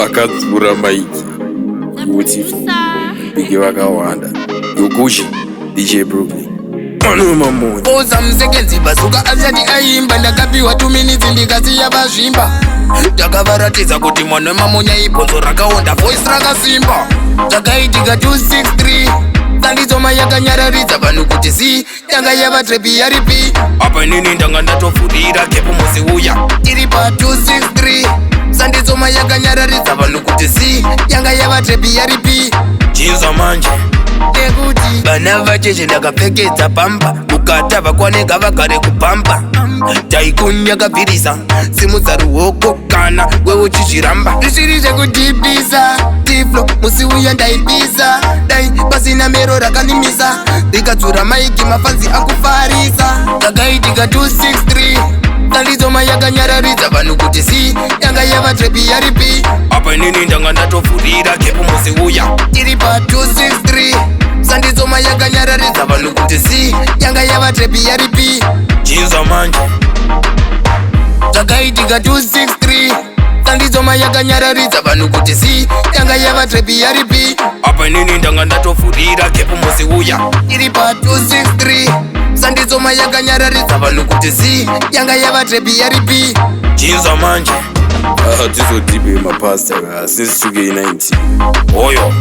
vakadzura maiki kuti bige vakawanda yokushi DJ Brooklyn oza musekenzi basuka asati aimba ndakapiwa 2 minutes ndikasiya vazvimba takavaratidza kuti mwana mamonya ibhonzo rakaonda voice rakasimba takaitika 263 sanditsoma yakanyararidza vanhu kuti si yanga yava trepi yaripi apa inini ndanga ndatovhurira kepo musi uya tiri pa 263 sanditsoma yakanyararidza vanhu kuti si yanga yava trepi yaripi chinzwa manje nekuti vana vacheche ndakapfekedza pamba kukata vakwanega vagare kupamba taikunyakabvirisa simudza ruoko kana wewo chichiramba zvisiri zvekudhibhisa tiflo musi uya ndaibisa dai pasina mero rakanimisa rikadzura maiki mafanzi akufarisa takaitika 263 sanditsoma yakanyararidza vanhu kuti si yanga yava trepi yaripi apa inini ndanga ndatovhurira kepo musi uya tiri pa 263 sanditsoma yakanyararidza vanhu kuti si yanga yava trepi yaripi chinzwa manje takaitika 263 sanditsoma yakanyararidza vanhu kuti si yanga yava trepi yaripi apa inini ndanga ndatovhurira kepo musi uya tiri pa 263 sanditsoma yakanyararidza vanhu kuti si yanga yava trepi yaripi chinzwa manje tizodhibe mapasta since 2K19 oyo